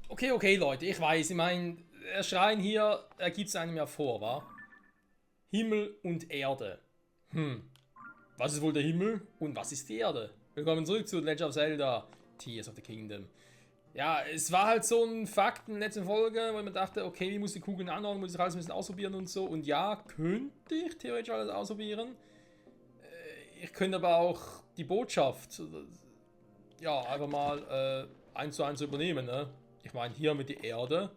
Okay, okay, Leute, ich weiß, ich meine, der Schrein hier, er gibt es einem ja vor, wa? Himmel und Erde. Was ist wohl der Himmel und was ist die Erde? Willkommen zurück zu Legend of Zelda, Tears of the Kingdom. Ja, es war halt so ein Fakt in der letzten Folge, wo ich mir dachte, okay, wie muss die Kugeln anordnen, muss ich alles ein bisschen ausprobieren und so. Und ja, könnte ich theoretisch alles ausprobieren. Ich könnte aber auch die Botschaft, ja, einfach mal eins zu eins übernehmen, ne? Ich meine, hier mit der Erde,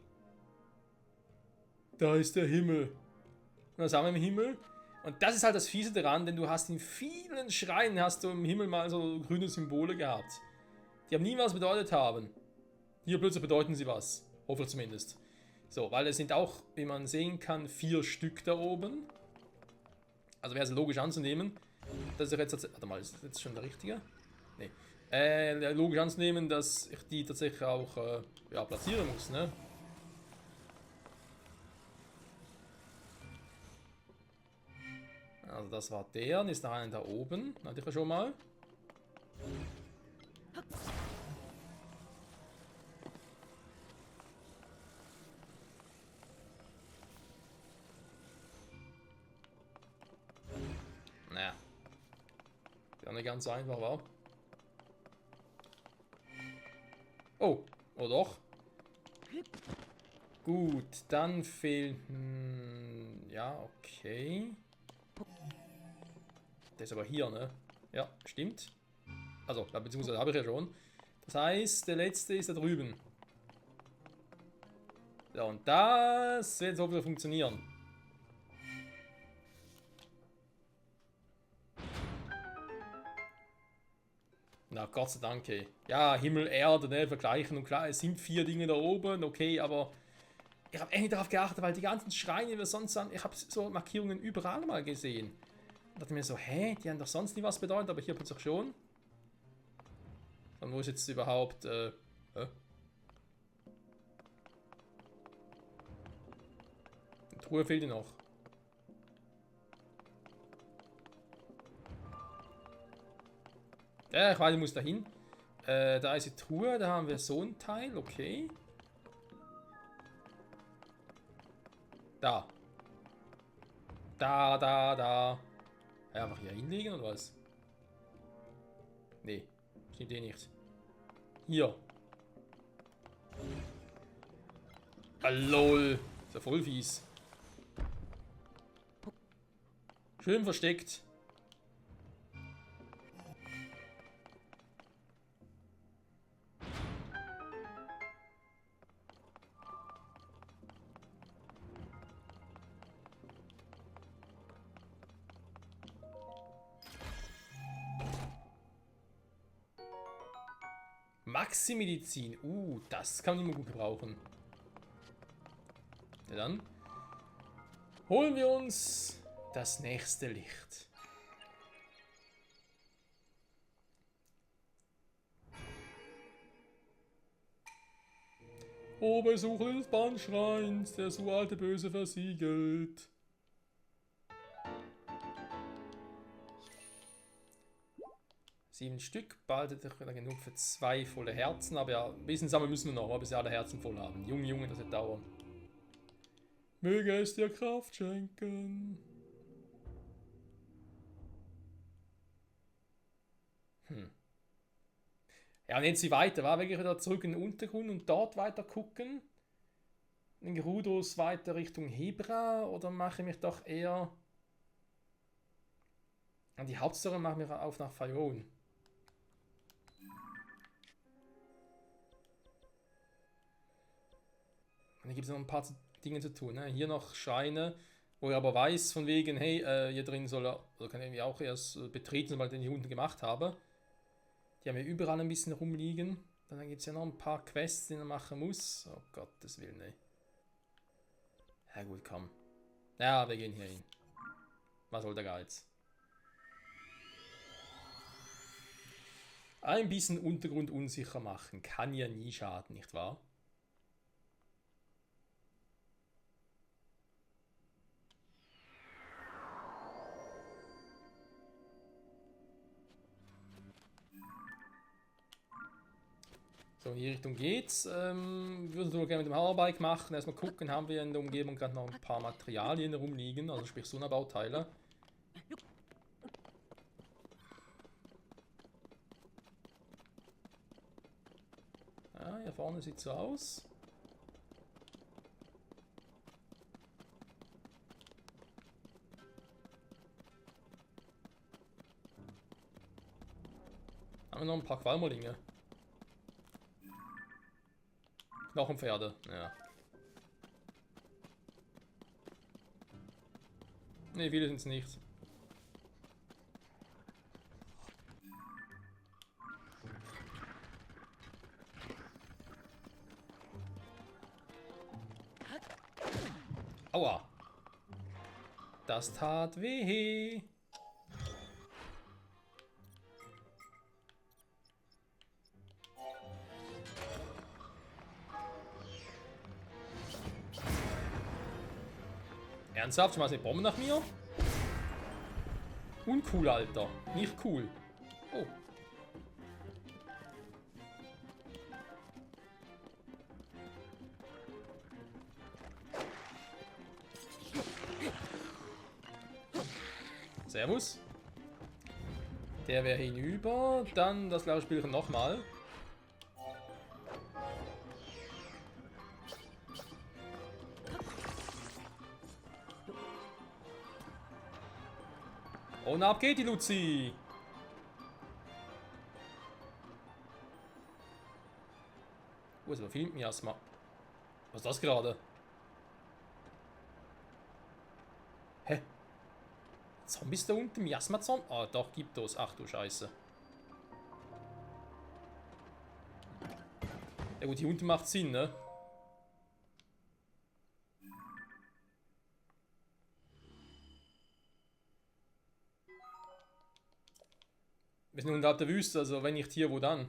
da ist der Himmel. Und dann sind wir im Himmel. Und das ist halt das Fiese daran, denn du hast in vielen Schreinen hast du im Himmel mal so grüne Symbole gehabt. Die haben nie was bedeutet haben. Hier plötzlich bedeuten sie was. Hoffe zumindest. So, weil es sind auch, wie man sehen kann, 4 Stück da oben. Also wäre es logisch anzunehmen. Das ist jetzt tatsächlich. Warte mal, ist das jetzt schon der richtige? Nee. Logisch anzunehmen, dass ich die tatsächlich auch ja, platzieren muss, ne? Also das war der, dann ist noch einer da oben. Hatte ich ja schon mal. Naja, ja nicht ganz einfach, war. Oh, oder doch? Gut, dann fehlt. Ja, okay. Der ist aber hier, ne? Ja, stimmt. Also, ja, beziehungsweise habe ich ja schon. Das heißt, der letzte ist da drüben. Ja, und das wird so wieder funktionieren. Na, Gott sei Dank, ey. Ja, Himmel, Erde, ne, vergleichen. Und klar, es sind 4 Dinge da oben, okay, aber ich habe echt nicht darauf geachtet, weil die ganzen Schreine, die wir sonst haben, ich habe so Markierungen überall mal gesehen. Und dachte mir so, hä, die haben doch sonst nie was bedeutet, aber hier plötzlich schon. Und wo ist jetzt überhaupt, die Truhe fehlt dir noch. Ja, ich weiß, ich muss da hin. Da ist die Truhe, da haben wir so ein Teil, okay. Da. Da. Ja, einfach hier hinlegen oder was? Nee, stimmt eh nicht. Hier. Ah, lol. Ist ja voll fies. Schön versteckt. Maxi-Medizin. Das kann man immer gut gebrauchen. Ja, dann holen wir uns das nächste Licht. Oh, Besucher des Bahnschreins, der so alte Böse versiegelt. 7 Stück, bald hätte ich wieder genug für 2 volle Herzen, aber ja, ein bisschen sammeln müssen wir noch, bis wir alle Herzen voll haben. Junge, das wird dauern. Möge es dir Kraft schenken. Ja, und jetzt wie weiter, war wirklich wieder zurück in den Untergrund und dort weiter gucken. In Gerudos weiter Richtung Hebra oder mache ich mich doch eher an die Hauptstory, mache mich auf nach Fayon. Und hier gibt es noch ein paar Dinge zu tun. Ne? Hier noch Schreine, wo er aber weiß, von wegen, hey, hier drin soll er, oder kann er irgendwie auch erst betreten, weil ich den hier unten gemacht habe. Die haben ja überall ein bisschen rumliegen. Dann gibt es ja noch ein paar Quests, die er machen muss. Oh Gottes Willen, ey. Ja gut, komm. Ja, wir gehen hier hin. Was soll der Geiz? Ein bisschen Untergrund unsicher machen kann ja nie schaden, nicht wahr? So, So, in die Richtung geht's. Würden wir gerne mit dem Hoverbike machen. Erstmal gucken, haben wir in der Umgebung gerade noch ein paar Materialien rumliegen, also sprich Sonderbauteile. Ja, hier vorne sieht so aus. Haben wir noch ein paar Qualmerlinge. Knochenpferde, ja. Ne, viele sind es nicht. Aua. Das tat weh. Ernsthaft? Schmeiß eine Bombe nach mir? Uncool, Alter. Nicht cool. Oh. Servus. Der wäre hinüber. Dann das gleiche Spielchen nochmal. Und ab geht die Luzi. Wo ist aber viel Miasma? Was ist das gerade? Hä? Zombies da unten? Miasma-Zombie? Ah, doch, gibt es. Ach du Scheiße. Ja gut, hier unten macht Sinn, ne? Wir sind unterhalb der Wüste, also wenn nicht hier, wo dann?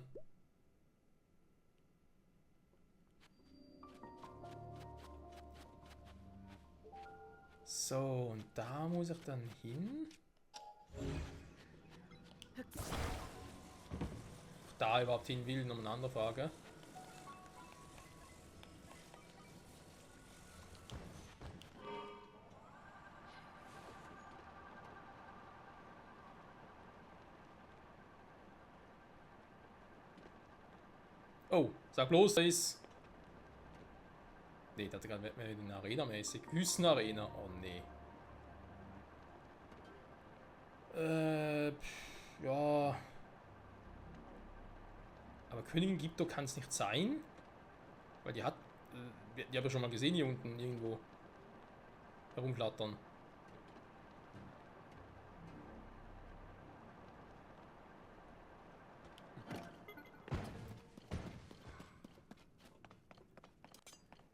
So, und da muss ich dann hin. Da überhaupt hin will, noch eine andere Frage. Oh, sag bloß, da ist... Ne, da hat er gerade mehr in Arena-mäßig. Wüstenarena. Oh nee. Ja. Aber Königin Gipto kann es nicht sein. Weil die hat... die habe ich schon mal gesehen hier unten irgendwo. Herumflattern.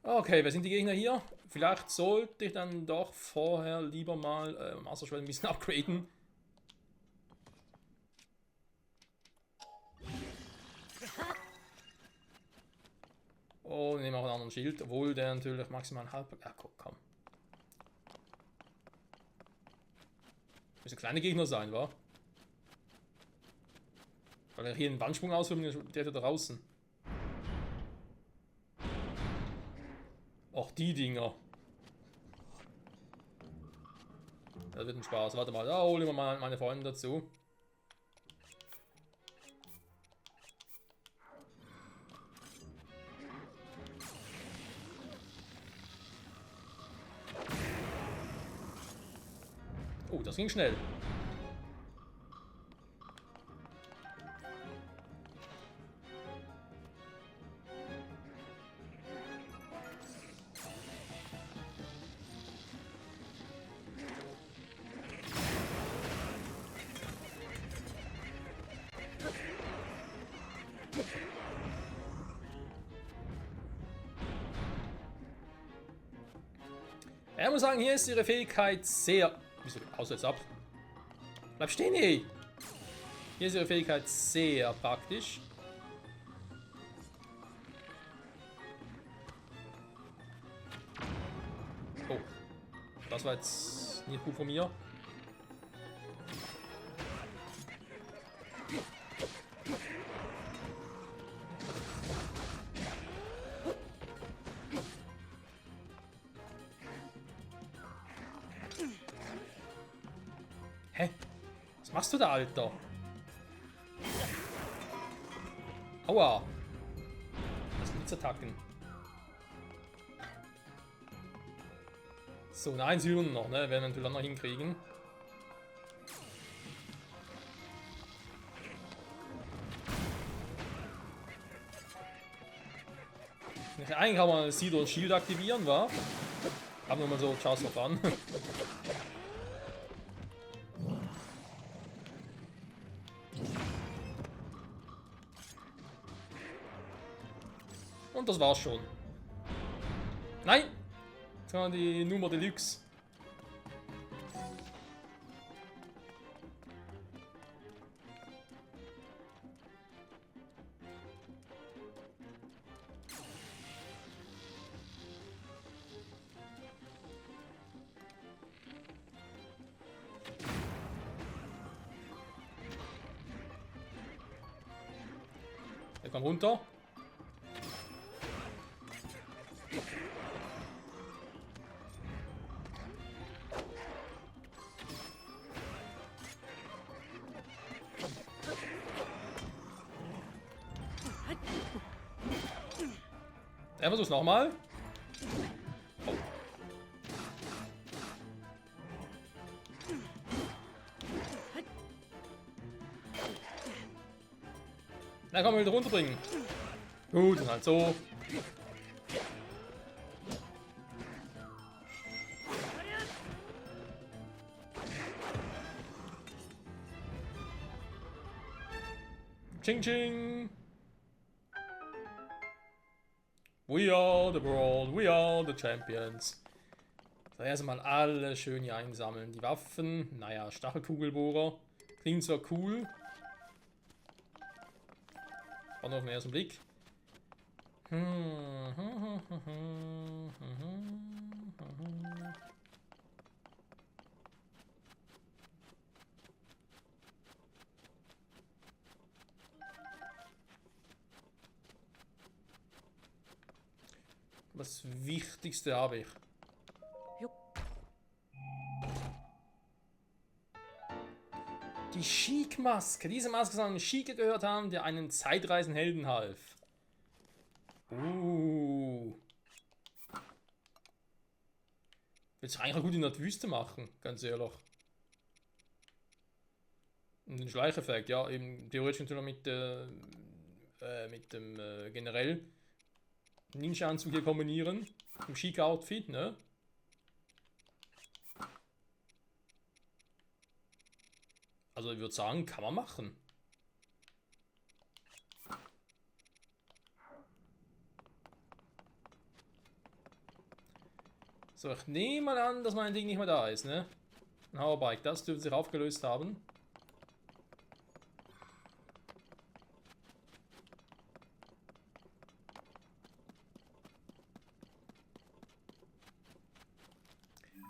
Okay, wer sind die Gegner hier? Vielleicht sollte ich dann doch vorher lieber mal Master Schwert ein bisschen upgraden. Und nehmen auch einen anderen Schild, obwohl der natürlich maximal halb... Ja, komm. Müssen kleine Gegner sein, wa? Weil er hier einen Wandsprung ausführen, der da draußen. Auch die Dinger. Das wird ein Spaß. Warte mal, da holen wir mal meine Freunde dazu. Oh, das ging schnell. Ich muss sagen, hier ist ihre Fähigkeit sehr... Wieso? Haust du jetzt ab? Bleib stehen, ey! Hier ist ihre Fähigkeit sehr praktisch. Oh. Das war jetzt nicht gut von mir. Hä? Was machst du da, Alter? Aua. Das Blitzattacken. So, eine 1 noch, ne? Werden wir natürlich auch noch hinkriegen. Eigentlich kann man Seed und Shield aktivieren, wa? Haben wir mal so, schaust drauf an. Und das war's schon. Nein! Jetzt haben wir die Nummer Deluxe. Der kommt runter. Er versucht's nochmal. Oh. Na komm, wir wieder runterbringen. Gut, und halt so. Ching ching. We are the world, we are the champions. So, erstmal alle schön hier einsammeln. Die Waffen, naja, Stachelkugelbohrer. Klingt zwar cool. Auch noch auf den ersten Blick. Das Wichtigste habe ich. Die Chic-Maske. Diese Maske soll an Chic gehört haben, der einen Zeitreisenhelden half. Willst du eigentlich auch gut in der Wüste machen, ganz ehrlich. Und den Schleicheffekt, ja, eben theoretisch natürlich mit dem generell Ninja-Anzug hier kombinieren. Im Chic-Outfit, ne? Also ich würde sagen, kann man machen. So, ich nehme mal an, dass mein Ding nicht mehr da ist, ne? Ein Hoverbike, das dürfte sich aufgelöst haben.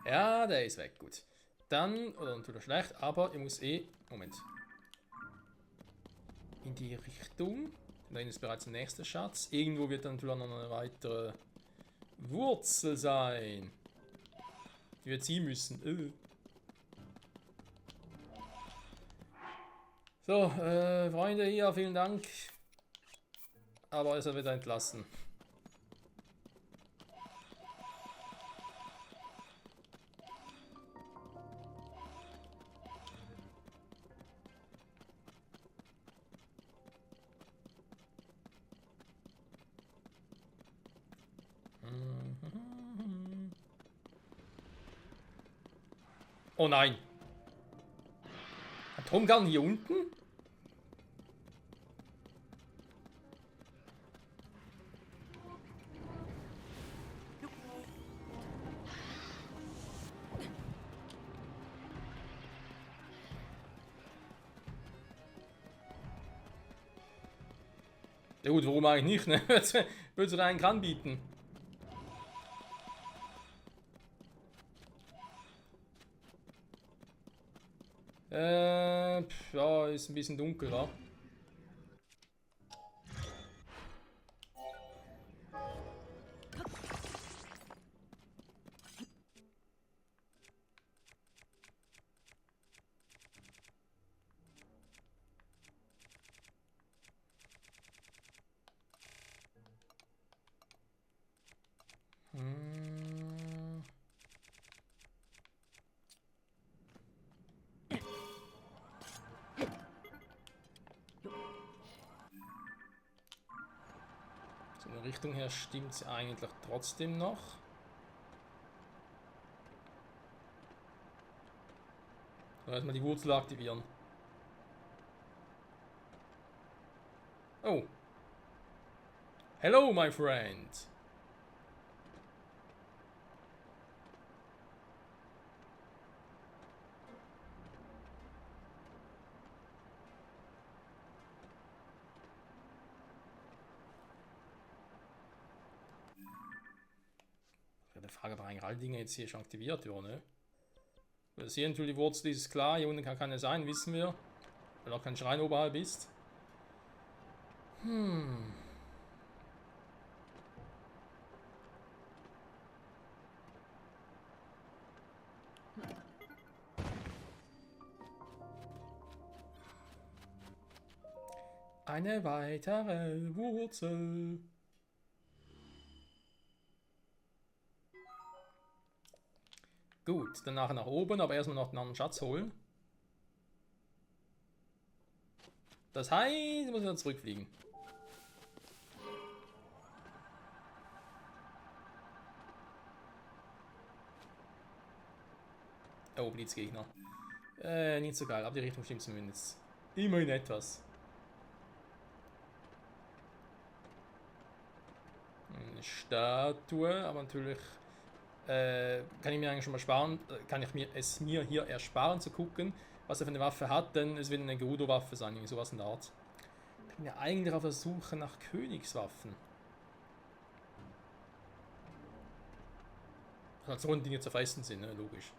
Ja, der ist weg, gut. Dann, oder natürlich schlecht, aber ich muss Moment. In die Richtung. Da ist bereits der nächste Schatz. Irgendwo wird dann natürlich noch eine weitere Wurzel sein. Die wir ziehen müssen. So, Freunde hier, vielen Dank. Aber es wird entlassen. Oh nein. Atomgun hier unten? Ja gut, warum eigentlich nicht, ne? Würdest du da einen Kran bieten? Ja, ist ein bisschen dunkel, wa? Hm. So, in der Richtung her stimmt es eigentlich trotzdem noch. So, erstmal die Wurzel aktivieren. Oh. Hello, my friend. Die Frage, ob eigentlich alle Dinge jetzt hier schon aktiviert wurden, ne? Wir sehen natürlich, die Wurzel ist klar, hier unten kann keine sein, wissen wir. Weil auch kein Schrein oberhalb ist. Eine weitere Wurzel. Gut, dann nachher nach oben, aber erstmal noch den anderen Schatz holen. Das heißt, ich muss wieder zurückfliegen. Oh, Blitzgegner. Nicht so geil, aber die Richtung stimmt zumindest. Immerhin etwas. Eine Statue, aber natürlich kann ich mir eigentlich schon mal sparen, kann ich mir hier ersparen zu gucken, was er für eine Waffe hat, denn es wird eine Gerudo-Waffe sein, irgendwie sowas in der Art. Ich bin ja eigentlich auf der Suche nach Königswaffen. Also so Dinge zerfressen sind, ne? Logisch.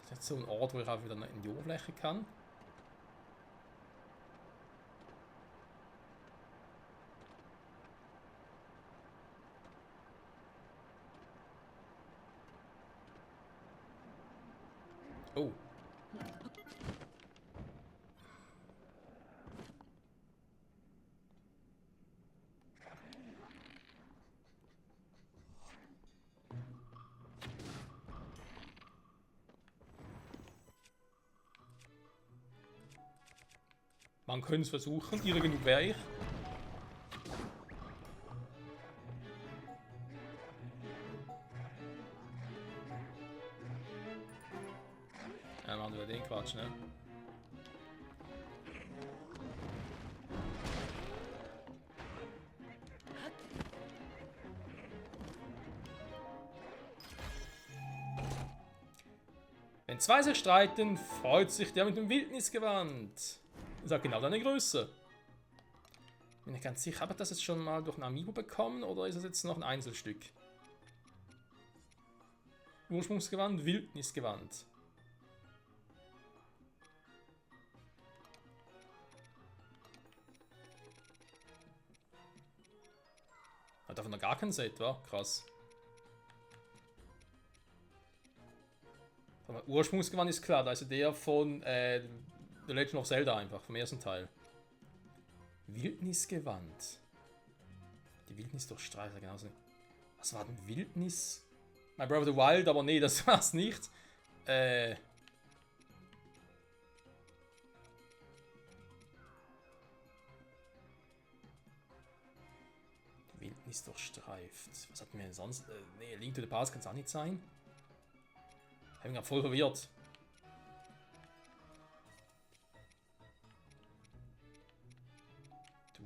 Das ist jetzt so ein Ort, wo ich auch wieder in die Oberfläche kann. Oh. Man könnte es versuchen, irre genug wäre ich. Ja, machen wir den Quatsch, ne? Wenn zwei sich streiten, freut sich der mit dem Wildnisgewand. Das hat genau deine Größe. Bin nicht ganz sicher, habe ich das jetzt schon mal durch ein Amiibo bekommen oder ist das jetzt noch ein Einzelstück? Ursprungsgewand, Wildnisgewand. Hat davon noch gar kein Set, wa? Krass. Aber Ursprungsgewand ist klar, da ist der von The Legend of Zelda einfach, vom ersten Teil. Wildnisgewand. Die Wildnis durchstreift, genauso. Was war denn Wildnis? My Brother the Wild, aber nee, das war's nicht. Die Wildnis durchstreift. Was hatten wir denn sonst? Nee, Link to the Past kann es auch nicht sein. Ich bin gerade voll verwirrt.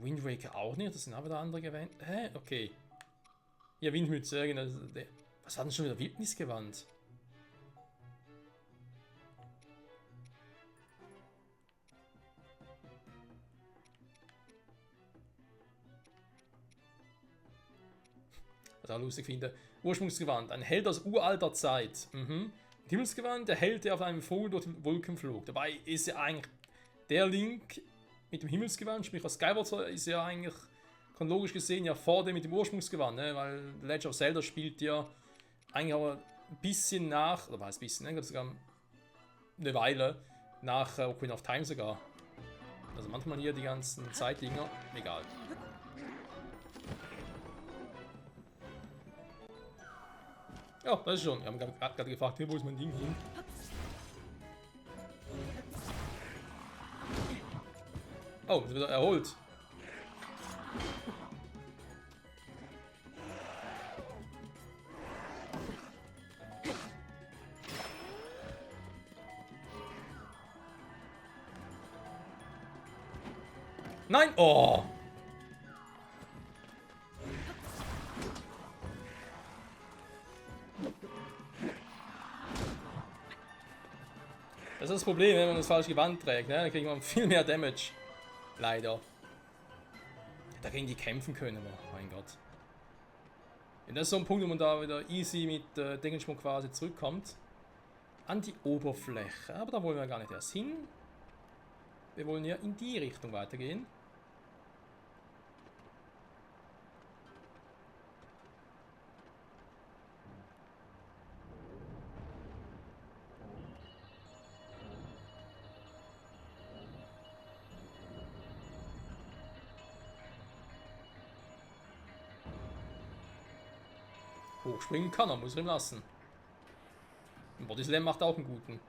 Wind Waker auch nicht, das sind auch wieder andere Gewand. Hä? Okay. Ja, Windmütze, was hat denn schon wieder Wildnisgewand? Was ich auch lustig finde. Ursprungsgewand, ein Held aus uralter Zeit. Himmelsgewand, der Held, der auf einem Vogel durch die Wolken flog. Dabei ist ja eigentlich der Link mit dem Himmelsgewand, sprich aus Skyward Sword, ist ja eigentlich chronologisch gesehen ja vor dem mit dem Ursprungsgewand, ne? Weil Legend of Zelda spielt ja eigentlich aber ein bisschen nach, oder war es ein bisschen, ne? Ich glaube sogar eine Weile. Nach Ocarina of Time sogar. Also manchmal hier die ganzen Zeitdinger. Egal. Ja, das ist schon. Wir haben gerade gefragt, wo ist mein Ding hin? Oh, ist wieder erholt. Nein! Oh! Das ist das Problem, wenn man das falsche Gewand trägt, ne? Dann kriegt man viel mehr Damage. Leider. Dagegen die kämpfen können wir, mein Gott. Und das ist so ein Punkt, wo man da wieder easy mit Deckensprung quasi zurückkommt. An die Oberfläche. Aber da wollen wir gar nicht erst hin. Wir wollen ja in die Richtung weitergehen. Hochspringen kann er, muss er ihm lassen. Und Body Slam macht auch einen guten.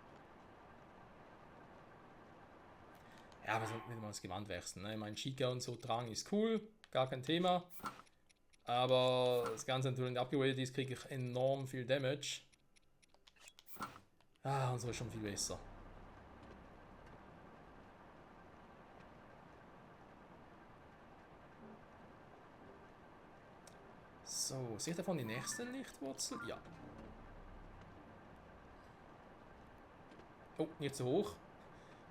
Ja, wir sollten mal das Gewand wechseln. Ne? Ich meine, Chica und so tragen ist cool, gar kein Thema. Aber das Ganze natürlich abgegradet ist, kriege ich enorm viel Damage. Ah, unsere ist schon viel besser. So, seht ihr davon die nächste Lichtwurzel? Ja. Oh, nicht zu hoch.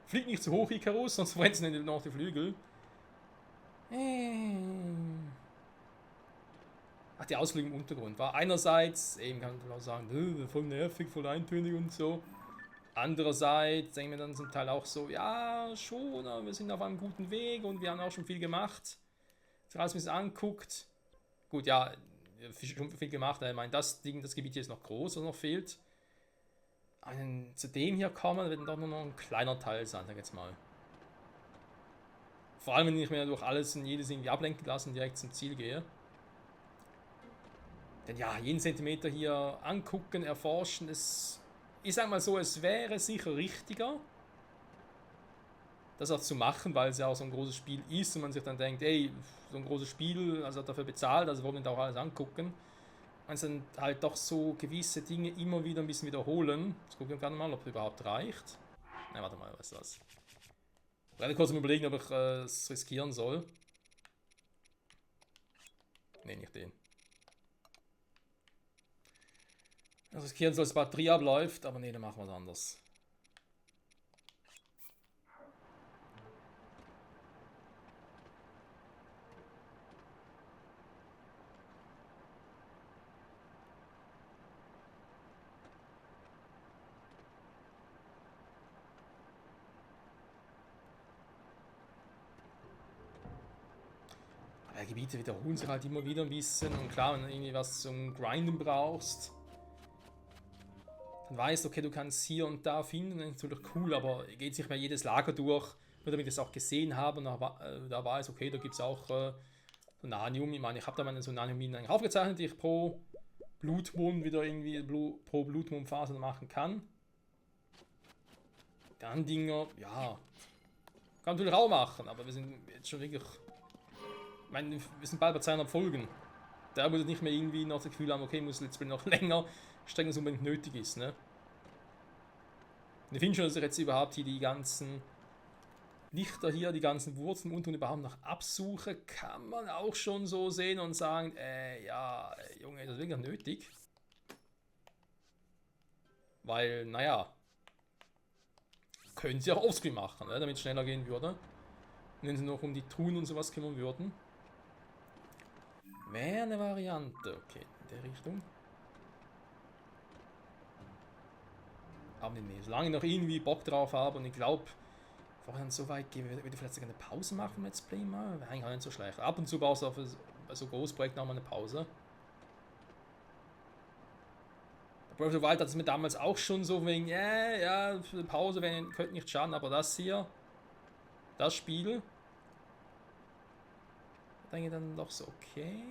Flieg nicht zu hoch, Icarus, sonst brennen nicht noch die Flügel. Ach, die Ausflüge im Untergrund war einerseits, eben kann man auch sagen, voll nervig, voll eintönig und so. Andererseits denken wir dann zum Teil auch so, ja, schon, aber wir sind auf einem guten Weg und wir haben auch schon viel gemacht. Sich alles ein bisschen anguckt. Gut, ja, schon viel gemacht. Ich meine, das Gebiet hier ist noch groß, was noch fehlt. Aber zu dem hier kommen, wird doch nur noch ein kleiner Teil sein, sag ich jetzt mal. Vor allem, wenn ich mir durch alles und jedes irgendwie ablenken lasse und direkt zum Ziel gehe. Denn ja, jeden Zentimeter hier angucken, erforschen, ich sag mal so, es wäre sicher richtiger, das auch zu machen, weil es ja auch so ein großes Spiel ist und man sich dann denkt, ey, so ein großes Spiel, also dafür bezahlt, also wollen wir da auch alles angucken. Und dann halt doch so gewisse Dinge immer wieder ein bisschen wiederholen. Jetzt gucken wir gerade mal, ob es überhaupt reicht. Ne, warte mal, was ist das? Ich werde kurz mal überlegen, ob ich es riskieren soll. Ne, nicht den. Also riskieren soll, dass die Batterie abläuft, aber ne, dann machen wir es anders. Aber Gebiete wiederholen sich halt immer wieder ein bisschen. Und klar, wenn du irgendwie was zum Grinden brauchst, dann weißt du, okay, du kannst hier und da finden, das ist natürlich cool, aber geht sich mal jedes Lager durch, nur damit ich das auch gesehen habe und da weiß, okay, da gibt es auch so Nanium. Ich meine, ich habe da meine so Nanium-Minen aufgezeichnet, die ich pro Blutmond wieder irgendwie pro Blutmondphase machen kann. Dann Dinger, ja, kann natürlich auch machen, aber wir sind jetzt schon wirklich, ich meine, wir sind bald bei 200 Folgen. Da würde nicht mehr irgendwie noch das Gefühl haben, okay, muss Let's Play noch länger strecken, als unbedingt nötig ist, ne? Und ich finde schon, dass ich jetzt überhaupt hier die ganzen Lichter hier, die ganzen Wurzeln und überhaupt noch absuche, kann man auch schon so sehen und sagen, ja, Junge, das ist wirklich nötig. Weil, naja, können sie auch offscreen machen, ne, damit es schneller gehen würde. Und wenn sie noch um die Truhen und sowas kümmern würden. Wäre eine Variante, okay, in der Richtung. Aber nee, solange ich noch irgendwie Bock drauf habe und ich glaube, bevor ich dann so weit gehe, würde ich vielleicht sogar eine Pause machen im Let's Play mal. Wäre eigentlich auch nicht so schlecht. Ab und zu brauchst du auch bei so Großprojekten auch mal eine Pause. Breath of the Wild hat es mir damals auch schon so wegen, ja, Pause könnte nicht schaden, aber das hier, das Spiel, denke ich dann doch so, okay.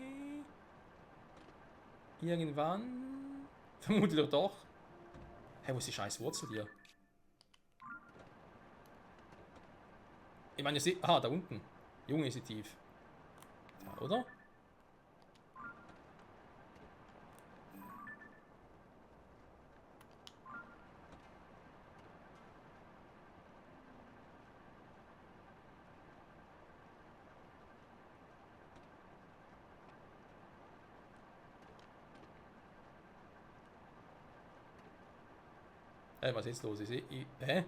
Irgendwann, vermutlich doch. Hey, wo ist die scheiß Wurzel hier? Ich meine, ihr seht, da unten. Junge, ist sie tief. Da, oder? Was ist jetzt los? Hä?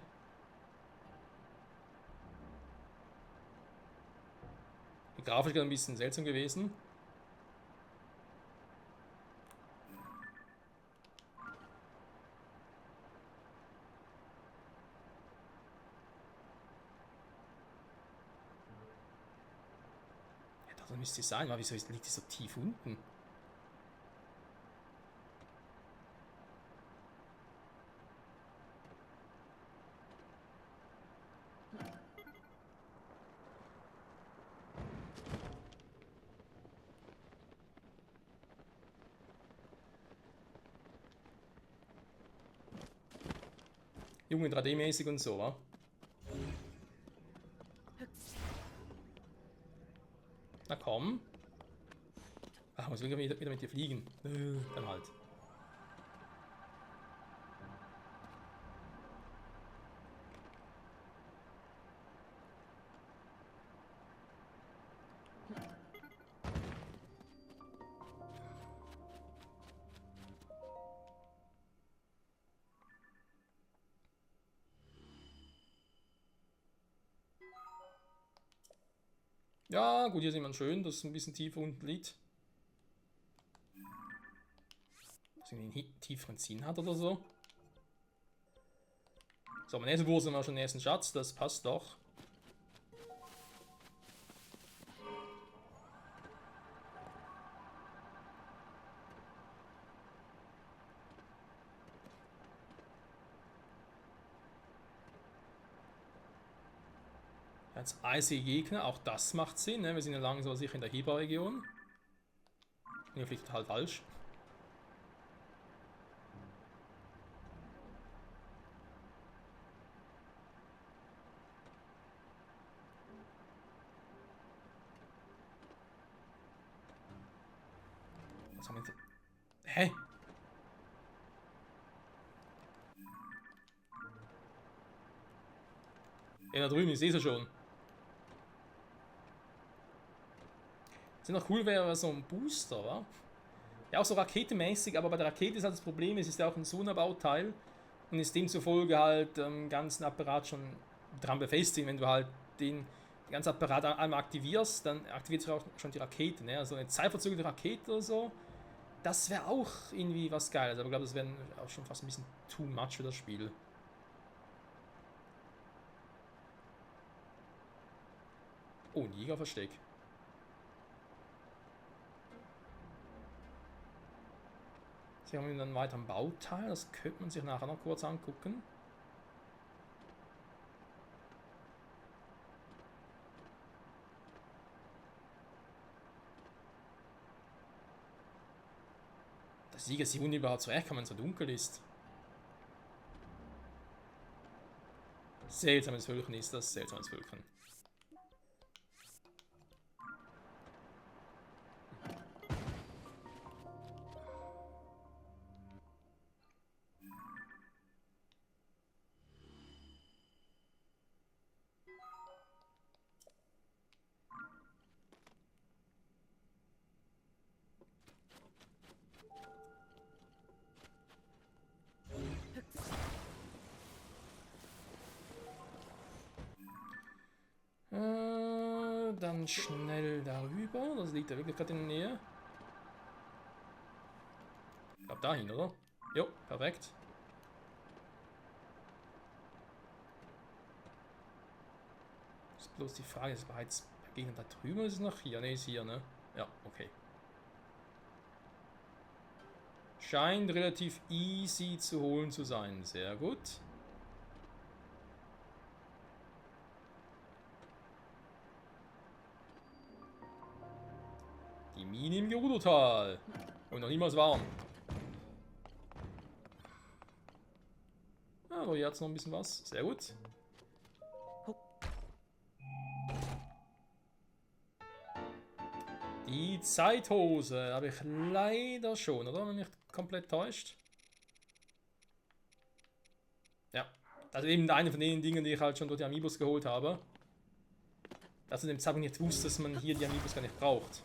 Die Grafik ist ein bisschen seltsam gewesen. Ja, das müsste es sein, aber wieso liegt die so tief unten? Junge, 3D-mäßig und so, wa? Na komm. Ach, muss wieder mit dir fliegen. Dann halt. Ja, gut, hier sieht man schön, dass es ein bisschen tiefer unten liegt. Dass es einen tieferen Sinn hat oder so. So, mein nächster Wurf sind wir schon den ersten Schatz, das passt doch. Als eisige Gegner, auch das macht Sinn, ne? Wir sind ja langsam sicher in der Hiba-Region. Hier fliegt total falsch. Was haben wir jetzt? Hä? Ja, da drüben, ich sehe sie schon. Was noch cool wäre, so ein Booster, wa? Ja, auch so raketenmäßig, aber bei der Rakete ist halt das Problem, es ist ja auch ein Sonderbauteil und ist demzufolge halt den ganzen Apparat schon dran befestigt. Wenn du halt den ganzen Apparat einmal aktivierst, dann aktiviert sich auch schon die Rakete. Ne? Also eine zeitverzögerte Rakete oder so, das wäre auch irgendwie was Geiles. Aber ich glaube, das wäre auch schon fast ein bisschen too much für das Spiel. Oh, ein Jägerversteck. Hier haben wir dann weiter ein Bauteil, das könnte man sich nachher noch kurz angucken. Das Sieger sie überhaupt zurecht, wenn man so dunkel ist. Seltsames Völkchen ist das, seltsames Völkchen. Dann schnell darüber. Das liegt ja wirklich gerade in der Nähe. Ich glaube dahin, oder? Jo, perfekt. Das ist bloß die Frage, ist bereits bei Gegnern da drüben oder ist es noch hier? Ne, ist hier, ne? Ja, okay. Scheint relativ easy zu holen zu sein. Sehr gut. Die Mine im Gerudotal. Und noch niemals warm. Aber hier hat es noch ein bisschen was. Sehr gut. Die Zeithose habe ich leider schon, oder? Wenn mich komplett täuscht. Ja. Also eben eine von den Dingen, die ich halt schon durch die Amiibos geholt habe. Dass ich dem Zeitpunkt nicht wusste, dass man hier die Amiibos gar nicht braucht.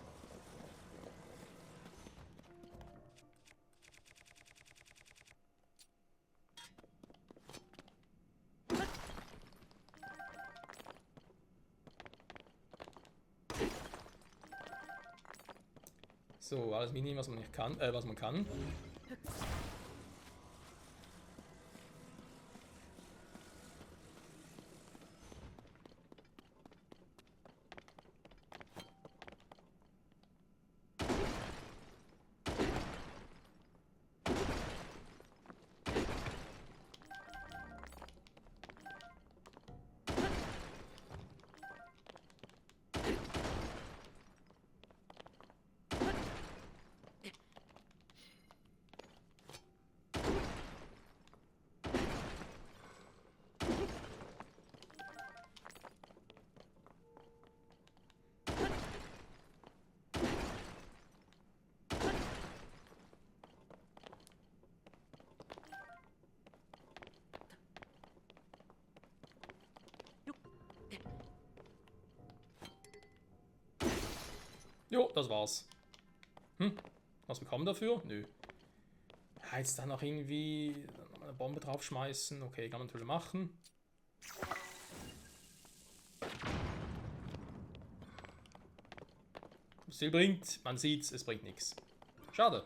So, alles mitnehmen, was man nicht kann, was man kann. Jo, das war's. Was bekommen wir dafür? Nö. Ja, jetzt dann noch irgendwie eine Bombe draufschmeißen. Okay, kann man natürlich machen. Was viel bringt, man sieht's, es bringt nichts. Schade.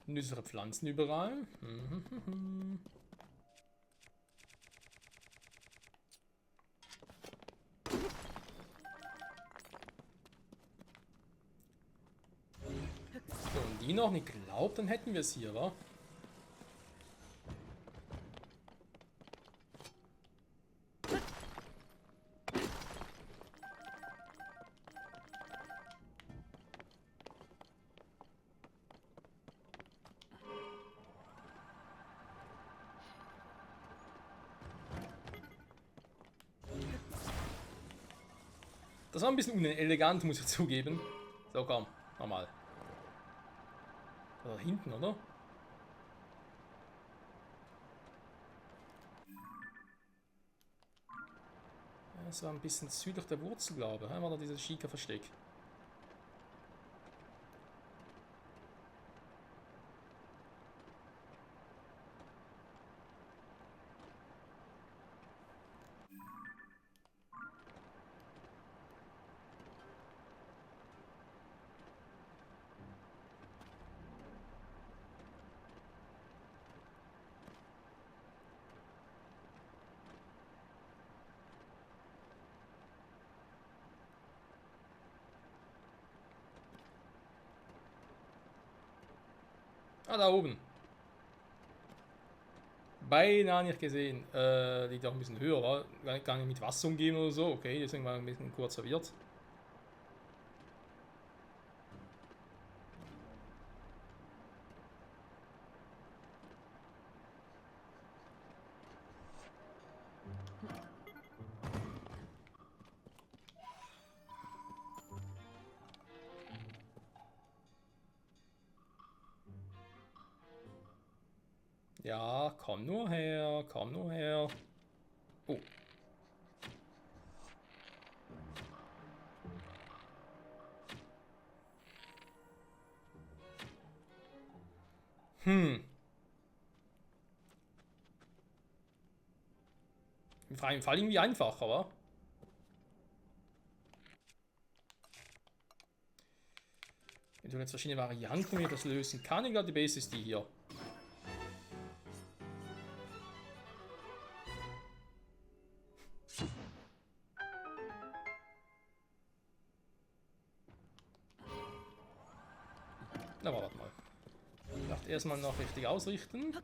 Nüssere Pflanzen überall. So, und die noch nicht glaubt, dann hätten wir es hier, wa? Das war ein bisschen unelegant, muss ich zugeben. So, komm, nochmal. Da hinten, oder? Das war ein bisschen südlich der Wurzel, glaube ich. War da dieses Schika-Versteck? Ah, da oben. Beinahe nicht gesehen. Liegt auch ein bisschen höher, war gar nicht mit Wasser umgeben oder so. Okay, deswegen war ich ein bisschen kurz verwirrt. Ja, komm nur her, komm nur her. Oh. Im freien Fall irgendwie einfacher, wa? Eventuell jetzt verschiedene Varianten, wie ich das lösen kann. Ich glaube, die Base ist die hier. Na, warte mal. Ich dachte erstmal noch richtig ausrichten.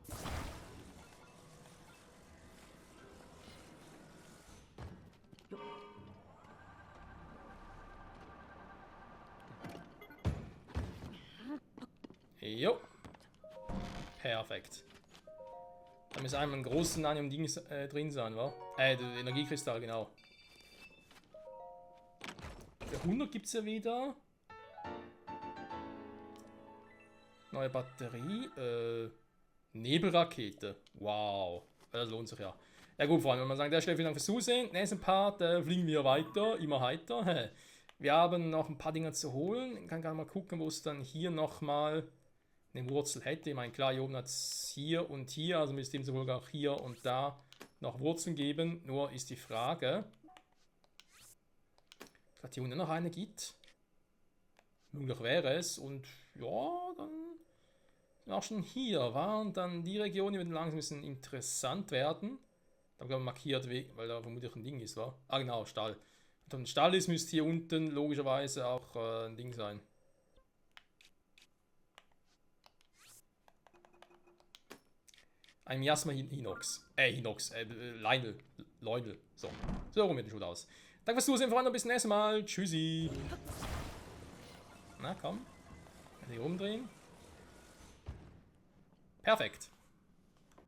Jo. Perfekt. Da muss einmal ein großes Nanium-Ding drin sein, wa? Der Energiekristall, genau. Für 100 gibt es ja wieder. Neue Batterie. Nebelrakete. Wow. Das lohnt sich ja. Ja gut, vor allem, wenn man sagt, der Stelle vielen Dank fürs Zusehen. Nächsten Part fliegen wir weiter. Immer heiter. Wir haben noch ein paar Dinge zu holen. Ich kann gerade mal gucken, wo es dann hier nochmal eine Wurzel hätte. Ich meine, klar, hier oben hat es hier und hier. Also müsste ihm sowohl auch hier und da noch Wurzeln geben. Nur ist die Frage, dass hier unten noch eine gibt. Möglich wäre es. Und ja, dann auch schon hier waren dann die Regionen, die langsam ein bisschen interessant werden. Da haben wir markiert, weil da vermutlich ein Ding ist, wa? Ah genau, Stall. Und wenn ein Stall ist, müsste hier unten logischerweise auch ein Ding sein. Ein Miasma Hinox. Lionel. So. So rum wird die Schule aus. Danke fürs Zusehen, Freunde. Bis zum nächsten Mal. Tschüssi. Na komm. Hier rumdrehen. Perfekt.